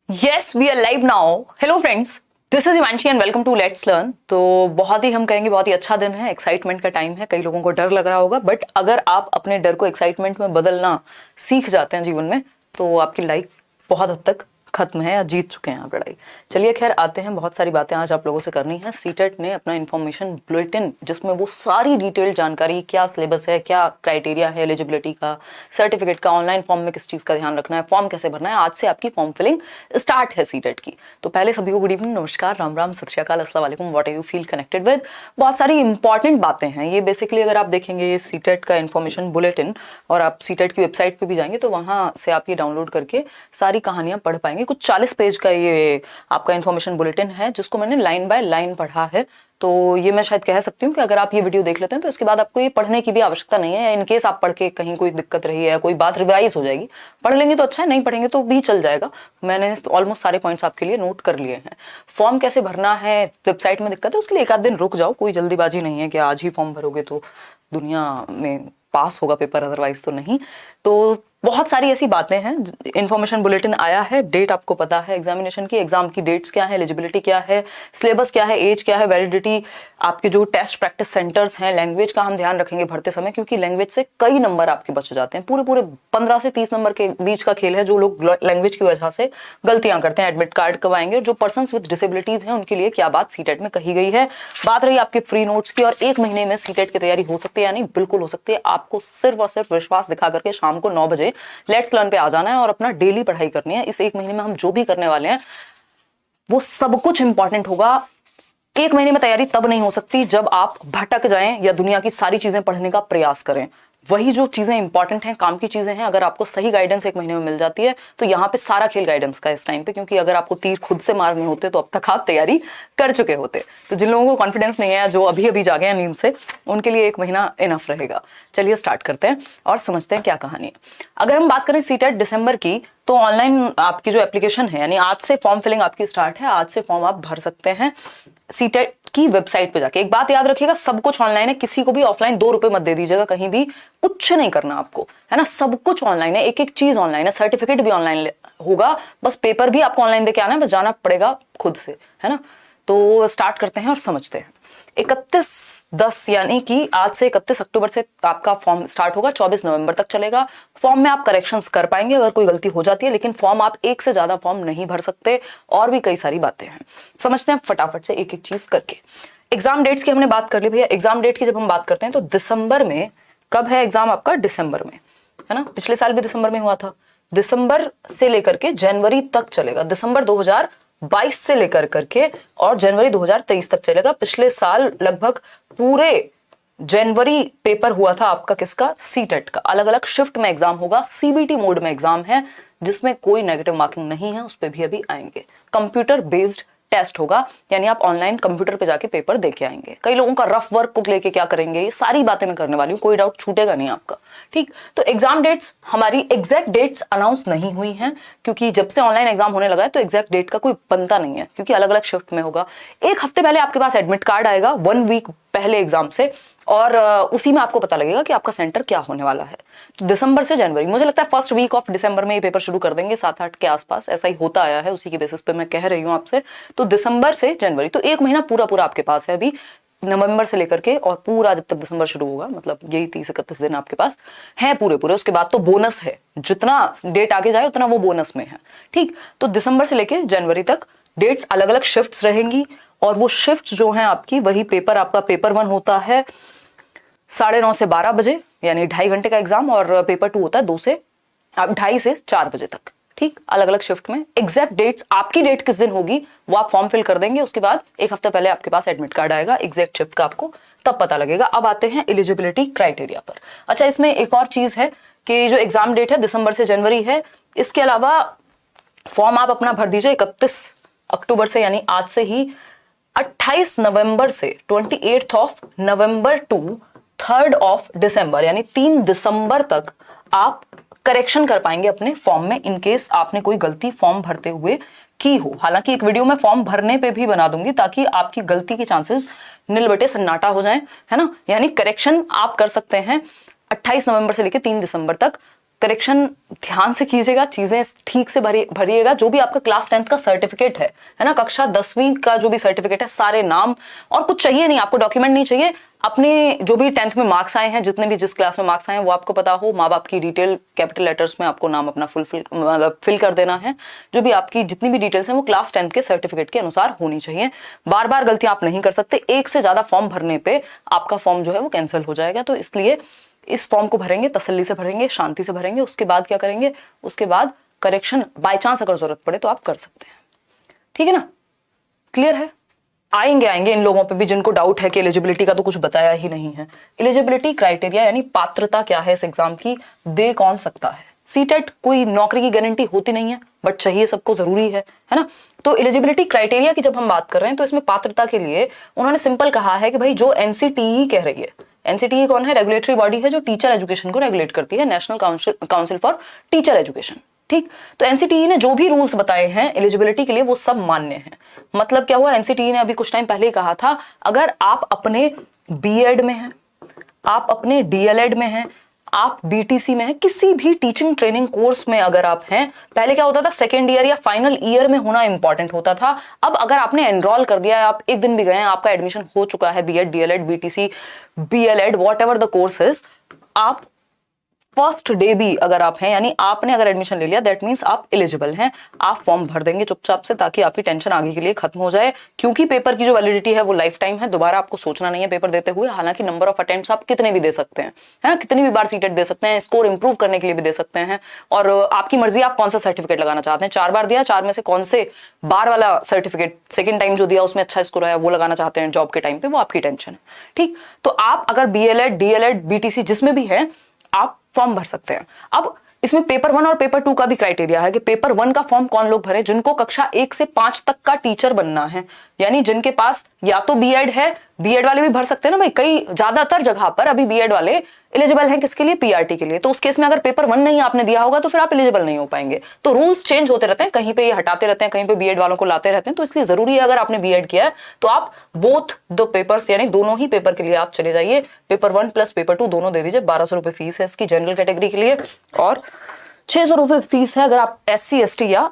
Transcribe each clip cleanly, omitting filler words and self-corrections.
Yes we are live now. Hello friends, this is Himanshi and welcome to let's learn. तो बहुत ही हम कहेंगे बहुत ही अच्छा दिन है, एक्साइटमेंट का टाइम है। कई लोगों को डर लग रहा होगा, बट अगर आप अपने डर को एक्साइटमेंट में बदलना सीख जाते हैं जीवन में तो आपकी लाइफ बहुत हद तक खत्म है या जीत चुके हैं आप लड़ाई। चलिए खैर आते हैं, बहुत सारी बातें आज आप लोगों से करनी है। सीटेट ने अपना इन्फॉर्मेशन बुलेटिन, जिसमें वो सारी डिटेल्ड जानकारी, क्या सिलेबस है, क्या क्राइटेरिया है एलिजिबिलिटी का, सर्टिफिकेट का, ऑनलाइन फॉर्म में किस चीज का ध्यान रखना है, फॉर्म कैसे भरना है, आज से आपकी फॉर्म फिलिंग स्टार्ट है सीटेट की। तो पहले सभी को गुड इवनिंग, नमस्कार, राम राम, सत श्री अकाल, अस्सलाम वालेकुम, what are you feel connected with. बहुत सारी इंपॉर्टेंट बातें हैं ये। बेसिकली अगर आप देखेंगे ये सीटेट का इन्फॉर्मेशन बुलेटिन और आप सीटेट की वेबसाइट पे भी जाएंगे तो वहां से आप ये डाउनलोड करके सारी कहानियां पढ़ पाएंगे। कुछ 40 पेज का ये आपका इन्फॉर्मेशन बुलेटिन है जिसको मैंने लाइन बाय लाइन पढ़ा है। तो ये मैं शायद कह सकती हूँ कि अगर आप ये वीडियो देख लेते हैं तो इसके बाद आपको ये पढ़ने की भी आवश्यकता नहीं है। इनकेस आप पढ़ के कहीं कोई दिक्कत रही है, कोई बात रिवाइज हो जाएगी, पढ़ लेंगे तो अच्छा है, नहीं पढ़ेंगे तो भी चल जाएगा। मैंने ऑलमोस्ट सारे पॉइंट्स आपके लिए नोट कर लिए हैं। फॉर्म कैसे भरना है, वेबसाइट में दिक्कत है उसके लिए एक आध दिन रुक जाओ, कोई जल्दीबाजी नहीं है कि आज ही फॉर्म भरोगे तो दुनिया में पास होगा पेपर, अदरवाइज तो नहीं। तो बहुत सारी ऐसी बातें हैं। इन्फॉर्मेशन बुलेटिन आया है, डेट आपको पता है एग्जामिनेशन की, एग्जाम की डेट्स क्या है, एलिजिबिलिटी क्या है, सिलेबस क्या है, एज क्या है, वैलिडिटी, आपके जो टेस्ट प्रैक्टिस सेंटर्स हैं, लैंग्वेज का हम ध्यान रखेंगे भरते समय क्योंकि लैंग्वेज से कई नंबर आपके बच जाते हैं। पूरे पूरे 15 से 30 नंबर के बीच का खेल है जो लोग लैंग्वेज की वजह से गलतियां करते हैं। एडमिट कार्ड कब आएंगे, जो पर्सन विद डिसेबिलिटीज हैं उनके लिए क्या बात सीटेट में कही गई है। बात रही आपके फ्री नोट्स की, और एक महीने में सीटेट की तैयारी हो सकती है या नहीं, बिल्कुल हो सकती है। आपको सिर्फ और सिर्फ विश्वास दिखा करके शाम को 9 बजे लेट्स लर्न पे आ जाना है और अपना डेली पढ़ाई करनी है। इस एक महीने में हम जो भी करने वाले हैं वो सब कुछ इंपॉर्टेंट होगा। एक महीने में तैयारी तब नहीं हो सकती जब आप भटक जाएं या दुनिया की सारी चीजें पढ़ने का प्रयास करें। वही जो चीजें इंपॉर्टेंट हैं, काम की चीजें हैं, अगर आपको सही गाइडेंस एक महीने में मिल जाती है तो यहाँ पे सारा खेल गाइडेंस का इस टाइम पे। क्योंकि अगर आपको तीर खुद से मारने होते तो अब तक आप तैयारी कर चुके होते। तो जिन लोगों को कॉन्फिडेंस नहीं है, जो अभी अभी जागे हैं नींद से, उनके लिए एक महीना इनफ रहेगा। चलिए स्टार्ट करते हैं और समझते हैं क्या कहानी है। अगर हम बात करें सीटेट दिसंबर की, तो ऑनलाइन आपकी जो एप्लीकेशन है, यानी आज से फॉर्म फिलिंग आपकी स्टार्ट है। आज से फॉर्म आप भर सकते हैं सीटेट की वेबसाइट पे जाके। एक बात याद रखिएगा, सब कुछ ऑनलाइन है, किसी को भी ऑफलाइन 2 रुपए मत दे दीजिएगा, कहीं भी कुछ नहीं करना आपको, है ना। सब कुछ ऑनलाइन है, एक एक चीज ऑनलाइन है, सर्टिफिकेट भी ऑनलाइन होगा, बस पेपर भी आपको ऑनलाइन देके आना है, बस जाना पड़ेगा खुद से, है ना। तो स्टार्ट करते हैं और समझते हैं। 31/10 यानी कि आज से 31 अक्टूबर से आपका फॉर्म स्टार्ट होगा, 24 नवंबर तक चलेगा। फॉर्म में आप करेक्शंस कर पाएंगे अगर कोई गलती हो जाती है, लेकिन फॉर्म आप एक से ज्यादा फॉर्म नहीं भर सकते। और भी कई सारी बातें हैं, समझते हैं फटाफट से एक एक चीज करके। एग्जाम डेट्स की हमने बात कर ली भैया। एग्जाम डेट की जब हम बात करते हैं तो दिसंबर में, कब है एग्जाम आपका, दिसंबर में, है ना। पिछले साल भी दिसंबर में हुआ था। दिसंबर से लेकर के जनवरी तक चलेगा, दिसंबर 2022 से लेकर करके और जनवरी 2023 तक चलेगा। पिछले साल लगभग पूरे जनवरी पेपर हुआ था आपका, किसका, सीटेट का। अलग अलग शिफ्ट में एग्जाम होगा, सीबीटी मोड में एग्जाम है जिसमें कोई नेगेटिव मार्किंग नहीं है, उस पर भी अभी आएंगे। कंप्यूटर बेस्ड टेस्ट होगा, यानी आप ऑनलाइन कंप्यूटर पे जाके पेपर दे के आएंगे। कई लोगों का रफ वर्क को लेके क्या करेंगे, ये सारी बातें मैं करने वाली हूँ, कोई डाउट छूटेगा नहीं आपका, ठीक। तो एग्जाम डेट्स, हमारी एग्जैक्ट डेट्स अनाउंस नहीं हुई हैं क्योंकि जब से ऑनलाइन एग्जाम होने लगा है तो एग्जैक्ट डेट का कोई बनता नहीं है, क्योंकि अलग अलग शिफ्ट में होगा। एक हफ्ते पहले आपके पास एडमिट कार्ड आएगा, 1 वीक पहले एग्जाम से, और उसी में आपको पता लगेगा कि आपका सेंटर क्या होने वाला है। तो दिसंबर से जनवरी, मुझे लगता है फर्स्ट वीक ऑफ दिसंबर में ये पेपर शुरू कर देंगे, 7-8 के आसपास, ऐसा ही होता आया है, उसी के बेसिस पे मैं कह रही हूँ आपसे। तो दिसंबर से जनवरी, तो एक महीना पूरा पूरा आपके पास है अभी, नवंबर से लेकर के और पूरा जब तक दिसंबर शुरू होगा, मतलब यही 30-31 दिन आपके पास है पूरे पूरे। उसके बाद तो बोनस है, जितना डेट आगे जाए उतना वो बोनस में है, ठीक। तो दिसंबर से लेकर जनवरी तक डेट्स, अलग अलग शिफ्ट्स रहेंगी, और वो शिफ्ट जो है आपकी, वही पेपर, आपका पेपर 1 होता है 9:30 से 12 बजे, यानी 2.5 घंटे का एग्जाम, और पेपर 2 होता है 2:30 से 4 बजे तक, ठीक। अलग अलग शिफ्ट में। एग्जैक्ट डेट्स, आपकी डेट किस दिन होगी वो आप फॉर्म फिल कर देंगे, उसके बाद एक हफ्ता पहले आपके पास एडमिट कार्ड आएगा एग्जैक्ट शिफ्ट का, आपको तब पता लगेगा। अब आते हैं एलिजिबिलिटी क्राइटेरिया पर। अच्छा, इसमें एक और चीज है कि जो एग्जाम डेट है दिसंबर से जनवरी है, इसके अलावा फॉर्म आप अपना भर दीजिए 31 अक्टूबर से, यानी आज से ही 28 नवंबर से 28 नवंबर टू 3 दिसंबर, यानी 3 दिसंबर तक आप करेक्शन कर पाएंगे अपने फॉर्म में, इनकेस आपने कोई गलती फॉर्म भरते हुए की हो। हालांकि एक वीडियो मैं फॉर्म भरने पे भी बना दूंगी ताकि आपकी गलती के चांसेस नील बटे सन्नाटा हो जाएं, है ना। यानी करेक्शन आप कर सकते हैं 28 नवंबर से लेकर 3 दिसंबर तक करेक्शन ध्यान से कीजिएगा, चीजें ठीक से भरिएगा। जो भी आपका क्लास 10th का सर्टिफिकेट है ना, कक्षा 10वीं का जो भी सर्टिफिकेट है, सारे नाम और कुछ चाहिए नहीं आपको, डॉक्यूमेंट नहीं चाहिए। अपने जो भी 10th में मार्क्स आए हैं, जितने भी जिस क्लास में मार्क्स आए हैं वो आपको पता हो, माँ बाप की डिटेल कैपिटल लेटर्स में आपको नाम अपना फिल कर देना है। जो भी आपकी जितनी भी डिटेल्स हैं वो क्लास 10th के सर्टिफिकेट के अनुसार होनी चाहिए। बार बार गलतियां आप नहीं कर सकते, एक से ज्यादा फॉर्म भरने पे आपका फॉर्म जो है वो कैंसिल हो जाएगा। तो इसलिए इस फॉर्म को भरेंगे, तसल्ली से भरेंगे, शांति से भरेंगे। उसके बाद क्या करेंगे, उसके बाद करेक्शन बाय चांस अगर जरूरत पड़े तो आप कर सकते हैं। ठीक है ना, क्लियर है? आएंगे इन लोगों पे भी जिनको डाउट है कि एलिजिबिलिटी का तो कुछ बताया ही नहीं है। एलिजिबिलिटी क्राइटेरिया यानी पात्रता क्या है इस एग्जाम की, दे कौन सकता है। सीटेट कोई नौकरी की गारंटी होती नहीं है, बट चाहिए सबको, जरूरी है ना। तो एलिजिबिलिटी क्राइटेरिया की जब हम बात कर रहे हैं तो इसमें पात्रता के लिए उन्होंने सिंपल कहा है कि भाई जो एनसीटीई कह रही है, एनसीटीई कौन है, रेगुलेटरी बॉडी है जो टीचर एजुकेशन को रेगुलेट करती है, national council for teacher education. ठीक, तो एनसीटीई ने जो भी रूल्स बताए हैं एलिजिबिलिटी के लिए वो सब मान्य हैं। मतलब क्या हुआ, एनसीटीई ने अभी कुछ टाइम पहले ही कहा था, अगर आप अपने बीएड में हैं, आप अपने डीएलएड में हैं, आप बीटीसी में हैं, किसी भी टीचिंग ट्रेनिंग कोर्स में अगर आप हैं, पहले क्या होता था, सेकेंड ईयर या फाइनल ईयर में होना इंपॉर्टेंट होता था। अब अगर आपने एनरोल कर दिया है, आप एक दिन भी गए हैं, आपका एडमिशन हो चुका है, BEd, DElEd, BTC, BElEd, whatever the courses, आप फर्स्ट डे भी अगर आप हैं, यानी आपने अगर एडमिशन ले लिया, दैट मींस आप एलिजिबल हैं। आप फॉर्म भर देंगे चुपचाप से, ताकि आपकी टेंशन आगे के लिए खत्म हो जाए। क्योंकि पेपर की जो वैलिडिटी है वो लाइफ टाइम है, दोबारा आपको सोचना नहीं है पेपर देते हुए। हालांकि नंबर ऑफ अटेम्प्ट्स आप कितने भी दे सकते हैं, है ना, कितनी भी बार सीटेट दे सकते हैं, स्कोर इंप्रूव करने के लिए भी दे सकते हैं। और आपकी मर्जी, आप कौन सा सर्टिफिकेट लगाना चाहते हैं। 4 बार दिया, 4 में से कौन से बार वाला सर्टिफिकेट सेकेंड टाइम जो दिया उसमें अच्छा स्कोर आया वो लगाना चाहते हैं जॉब के टाइम पे, वो आपकी टेंशन है। ठीक, तो आप अगर बीएलएड, डीएलएड, बीटीसी जिसमें भी है, आप फॉर्म भर सकते हैं। अब इसमें पेपर 1 और पेपर 2 का भी क्राइटेरिया है कि पेपर 1 का फॉर्म कौन लोग भरे, जिनको कक्षा 1 से 5 तक का टीचर बनना है, यानी जिनके पास या तो बीएड है, बीएड वाले भी भर सकते हैं ना भाई, कई ज्यादातर जगह पर अभी बीएड वाले एलिजिबल हैं किसके लिए, पीआरटी के लिए। तो उस केस में अगर पेपर 1 नहीं आपने दिया होगा तो फिर आप एलिजिबल नहीं हो पाएंगे। तो रूल्स चेंज होते रहते हैं, कहीं पे ये हटाते रहते हैं, कहीं पे बीएड वालों को लाते रहते हैं। तो इसलिए जरूरी है अगर आपने बीएड किया है तो आप बोथ द पेपर्स यानी दोनों ही पेपर के लिए आप चले जाइए। पेपर 1 प्लस पेपर 2 दोनों दे दीजिए। 1200 रुपए फीस है इसकी जनरल कैटेगरी के लिए और 600 रुपए फीस है अगर आप SC ST या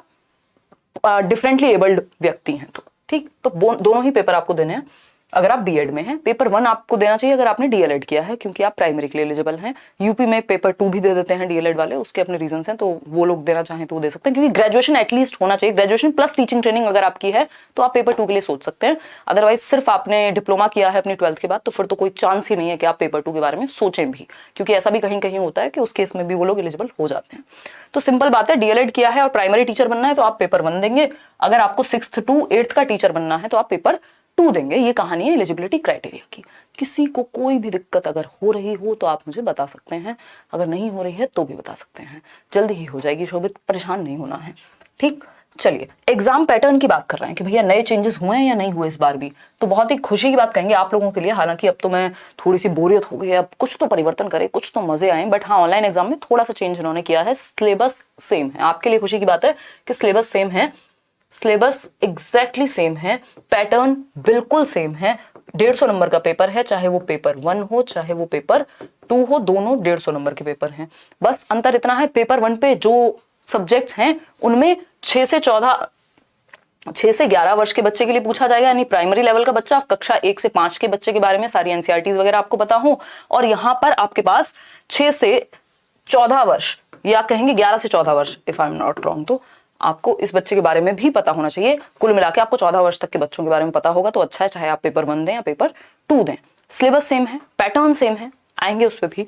डिफरेंटली एबल्ड व्यक्ति हैं तो। ठीक, तो दोनों ही पेपर आपको देने हैं अगर आप बीएड में हैं। पेपर 1 आपको देना चाहिए अगर आपने डीएलएड किया है, क्योंकि आप प्राइमरी के लिए एलिजिबल हैं। यूपी में पेपर 2 भी दे देते हैं डीएलएड वाले, उसके अपने रीजंस हैं, तो वो लोग देना चाहें तो वो दे सकते हैं। क्योंकि ग्रेजुएशन एटलीस्ट होना चाहिए, ग्रेजुएशन प्लस टीचिंग ट्रेनिंग अगर आपकी है तो आप पेपर 2 के लिए सोच सकते हैं। अदरवाइज सिर्फ आपने डिप्लोमा किया है अपनी 12th के बाद तो फिर तो कोई चांस ही नहीं है कि आप पेपर 2 के बारे में सोचें भी, क्योंकि ऐसा भी कहीं कहीं होता है कि उस केस में भी वो लोग एलिजिबल हो जाते हैं। तो सिंपल बात है, डीएलएड किया है और प्राइमरी टीचर बनना है तो आप पेपर 1 देंगे। अगर आपको 6th to 8th का टीचर बनना है तो आप पेपर 2 देंगे। ये कहानी है एलिजिबिलिटी क्राइटेरिया की। किसी को कोई भी दिक्कत अगर हो रही हो तो आप मुझे बता सकते हैं, अगर नहीं हो रही है तो भी बता सकते हैं, जल्दी ही हो जाएगी। शोभित, परेशान नहीं होना है। ठीक, चलिए एग्जाम पैटर्न की बात कर रहे हैं कि भैया नए चेंजेस हुए हैं या नहीं हुए इस बार भी, तो बहुत ही खुशी की बात कहेंगे आप लोगों के लिए। हालांकि अब तो मैं थोड़ी सी बोरियत हो गई है, अब कुछ तो परिवर्तन करे, कुछ तो मजे आए। बट हाँ, ऑनलाइन एग्जाम में थोड़ा सा चेंज इन्होंने किया है। सिलेबस सेम है, आपके लिए खुशी की बात है कि सिलेबस सेम है, सिलेबस एग्जैक्टली सेम है, पैटर्न बिल्कुल सेम है। 150 नंबर का पेपर है, चाहे वो पेपर 1 हो चाहे वो पेपर 2 हो, दोनों 150 नंबर के पेपर हैं। बस अंतर इतना है, पेपर 1 पे जो सब्जेक्ट्स हैं उनमें 6 से 11 वर्ष के बच्चे के लिए पूछा जाएगा, यानी प्राइमरी लेवल का बच्चा, कक्षा 1 से 5 के बच्चे के बारे में सारी एनसीईआरटीज वगैरह आपको पता हो। और यहाँ पर आपके पास 6 से 14 वर्ष या कहेंगे 11 से 14 वर्ष, if I am not wrong, तो आपको इस बच्चे के बारे में भी पता होना चाहिए। कुल मिला के आपको 14 वर्ष तक के बच्चों के बारे में पता होगा तो अच्छा है, चाहे आप पेपर 1 दें या पेपर 2 दें। सिलेबस सेम है, पैटर्न सेम है, आएंगे उस पर भी।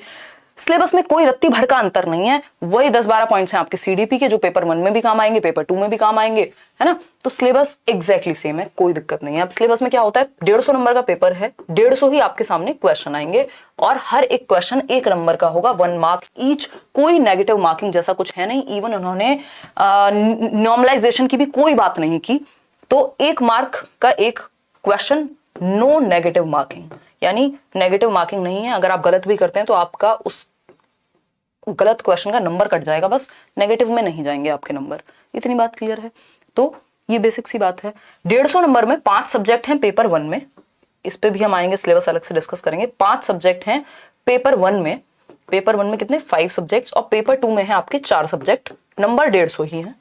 सिलेबस में कोई रत्ती भर का अंतर नहीं है, वही 10-12 पॉइंट्स हैं आपके सीडीपी के जो पेपर 1 में भी काम आएंगे, पेपर 2 में भी काम आएंगे, है ना। तो सिलेबस एग्जैक्टली सेम है, कोई दिक्कत नहीं है। अब सिलेबस में क्या होता है, 150 नंबर का पेपर है, 150 ही आपके सामने क्वेश्चन आएंगे और हर एक क्वेश्चन 1 नंबर का होगा, 1 मार्क ईच। कोई नेगेटिव मार्किंग जैसा कुछ है नहीं। इवन उन्होंने नॉर्मलाइजेशन की भी कोई बात नहीं की। तो 1 मार्क का एक क्वेश्चन, नो नेगेटिव मार्किंग, यानी नेगेटिव मार्किंग नहीं है। अगर आप गलत भी करते हैं तो आपका उस गलत क्वेश्चन का नंबर कट जाएगा, बस नेगेटिव में नहीं जाएंगे आपके नंबर। इतनी बात क्लियर है। तो ये बेसिक सी बात है। 150 नंबर में 5 सब्जेक्ट हैं पेपर 1 में, इस पे भी हम आएंगे, सिलेबस अलग से डिस्कस करेंगे। 5 सब्जेक्ट हैं पेपर 1 में, पेपर 1 में कितने 5 सब्जेक्ट्स और पेपर 2 में है आपके 4 सब्जेक्ट, नंबर 150 ही है,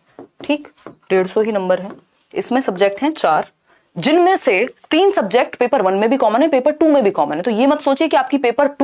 ठीक 150 ही नंबर है, इसमें सब्जेक्ट हैं 4, जिनमें से 3 सब्जेक्ट पेपर 1 में भी कॉमन है, पेपर 2 में भी कॉमन है। तो ये मत सोचिए कि आपकी पेपर 2